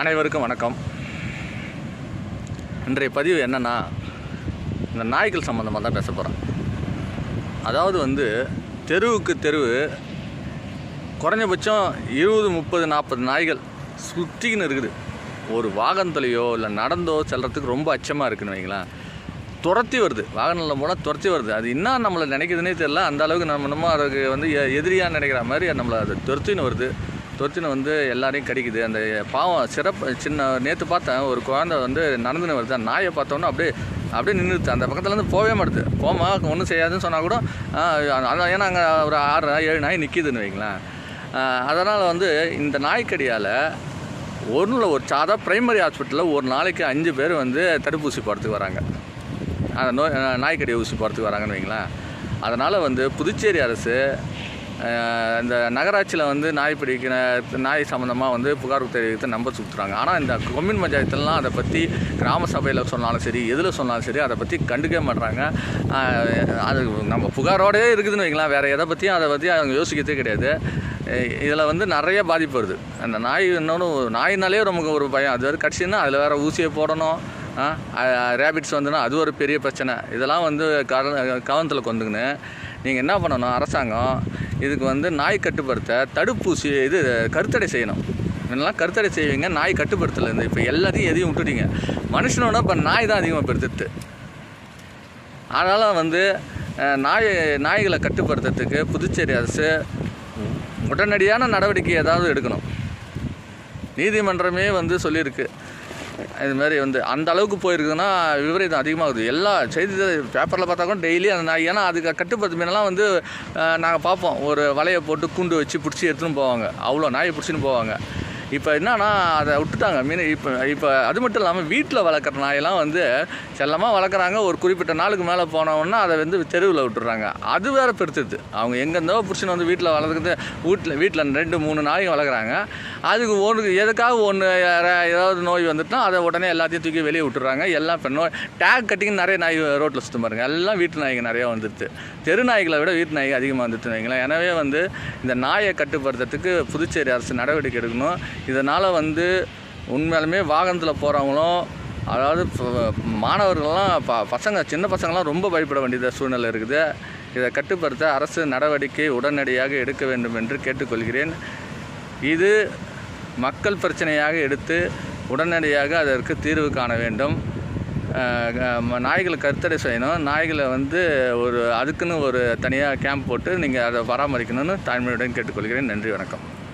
அனைவருக்கும் வணக்கம். இன்றைய பதிவு என்னென்னா, இந்த நாய்கள் சம்மந்தமாக தான் பேச போகிறேன். அதாவது தெருவுக்கு தெருவு குறைஞ்சபட்சம் 20, 30, 40 நாய்கள் சுற்றிக்கின்னு இருக்குது. ஒரு வாகனத்துலையோ இல்லை நடந்தோ செல்கிறதுக்கு ரொம்ப அச்சமாக இருக்குன்னு வைங்களேன். துரத்தி வருது, வாகனத்தில் போனால் துரத்தி வருது. அது என்ன நம்மளை நினைக்குதுன்னே தெரியல. அந்த அளவுக்கு நம்ம அதுக்கு எதிரியாக நினைக்கிற மாதிரி நம்மளை அது துரத்தின்னு வருது. தொற்றின்னு எல்லாரையும் கடிக்குது. அந்த பாவம் சின்ன நேற்று பார்த்தேன், ஒரு குழந்தை நடந்துன்னு வருது. அந்த நாயை பார்த்தோன்னா அப்படியே நின்றுது. அந்த பக்கத்துலேருந்து போகவே மாட்டுது. போமா ஒன்றும் செய்யாதுன்னு சொன்னால் கூட அதான், ஏன்னா அங்கே ஒரு 6-7 நாய் நிற்கிதுன்னு வைங்களேன். அதனால் இந்த நாய்க்கடியால் ஒரு சாதா பிரைமரி ஹாஸ்பிட்டலில் ஒரு நாளைக்கு 5 பேர் தடுப்பூசி போகிறதுக்கு வராங்க. அந்த நாய்க்கடி ஊசி போகிறதுக்கு வராங்கன்னு வைங்களேன். அதனால் புதுச்சேரி அரசு இந்த நகராட்சியில் நாய் பிடிக்கிற நாய் சம்மந்தமாக புகார் தெரிவித்து நம்பர் சுற்றுறாங்க. ஆனால் இந்த கொம்யூன் பஞ்சாயத்துலாம் அதை பற்றி கிராம சபையில் சொன்னாலும் சரி, எதில் சொன்னாலும் சரி, அதை பற்றி கண்டுக்கவே மாட்டுறாங்க. அது நம்ம புகாரோடே இருக்குதுன்னு வைக்கலாம். வேறு எதை பற்றியும் அதை பற்றி அவங்க யோசிக்கிறதே கிடையாது. இதில் நிறைய பாதிப்பு வருது. அந்த நாய் இன்னொன்று, நாயினாலே நமக்கு ஒரு பயம். அது கடிச்சுன்னா அதில் வேறு ஊசியை போடணும். ரேபிட்ஸ் அது ஒரு பெரிய பிரச்சனை. இதெல்லாம் கவனத்தில் கொண்டுங்கன்னு நீங்கள் என்ன பண்ணணும், அரசாங்கம் இதுக்கு நாய் கட்டுப்படுத்த தடுப்பூசி கருத்தடை செய்யணும். இதெல்லாம் கருத்தடை செய்வீங்க, நாய் கட்டுப்படுத்தலை. இப்போ எல்லாத்தையும் எதையும் விட்டுட்டீங்க. மனுஷனோட இப்போ நாய் தான் அதிகமாக பெருத்துட்டு. அதனால் நாய்களை கட்டுப்படுத்துறதுக்கு புதுச்சேரி அரசு உடனடியான நடவடிக்கை ஏதாவது எடுக்கணும். நீதிமன்றமே சொல்லியிருக்கு. இதுமாரி அந்த அளவுக்கு போயிருக்குதுன்னா விபரீதம் அதிகமாகுது. எல்லா செய்தி பேப்பரில் பார்த்தா கூட டெய்லி அந்த நாய், ஏன்னா அதுக்கு கட்டுப்படுத்த மீனெல்லாம் நாங்கள் பார்ப்போம். ஒரு வலையை போட்டு கூண்டு வச்சு பிடிச்சி எடுத்துன்னு போவாங்க. அவ்வளோ நாயை பிடிச்சின்னு போவாங்க. இப்போ என்னன்னா அதை விட்டுட்டாங்க மீன். இப்போ அது மட்டும் இல்லாமல் வீட்டில் வளர்க்குற நாயெல்லாம் செல்லமாக வளர்க்குறாங்க. ஒரு குறிப்பிட்ட நாளுக்கு மேலே போனோன்னா அதை தெருவில் விட்டுறாங்க. அது வேறு பெருத்துது. அவங்க எங்கேருந்தோ பிடிச்சின்னு வீட்டில் வளர்க்குறது. வீட்டில் 2-3 நாயும் வளர்க்குறாங்க. அதுக்கு எதுக்காக ஏதாவது நோய் வந்துட்டுனா அதை உடனே எல்லாத்தையும் தூக்கி வெளியே விட்டுறாங்க. எல்லாம் இப்போ நோய் டேக் கட்டிங் நிறைய நாய் ரோட்டில் சுற்ற பாருங்க. எல்லாம் வீட்டு நாய்கள் நிறையா வந்துடுது. தெரு நாய்களை விட வீட்டு நாய்கள் அதிகமாக வந்துட்டு வைங்களேன். எனவே இந்த நாயை கட்டுப்படுத்துறதுக்கு புதுச்சேரி அரசு நடவடிக்கை எடுக்கணும். இதனால் உண்மையாலுமே வாகனத்தில் போகிறவங்களும், அதாவது மாணவர்கள்லாம் சின்ன பசங்கள்லாம் ரொம்ப பயப்பட வேண்டிய சூழ்நிலை இருக்குது. இதை கட்டுப்படுத்த அரசு நடவடிக்கை உடனடியாக எடுக்க வேண்டும் என்று கேட்டுக்கொள்கிறேன். இது மக்கள் பிரச்சனையாக எடுத்து உடனடியாக அதற்கு தீர்வு காண வேண்டும். நாய்களை கருத்தடை செய்யணும். நாய்களை அதுக்குன்னு ஒரு தனியாக கேம்ப் போட்டு நீங்கள் அதை பராமரிக்கணும்னு தாழ்மையுடன் கேட்டுக்கொள்கிறேன். நன்றி, வணக்கம்.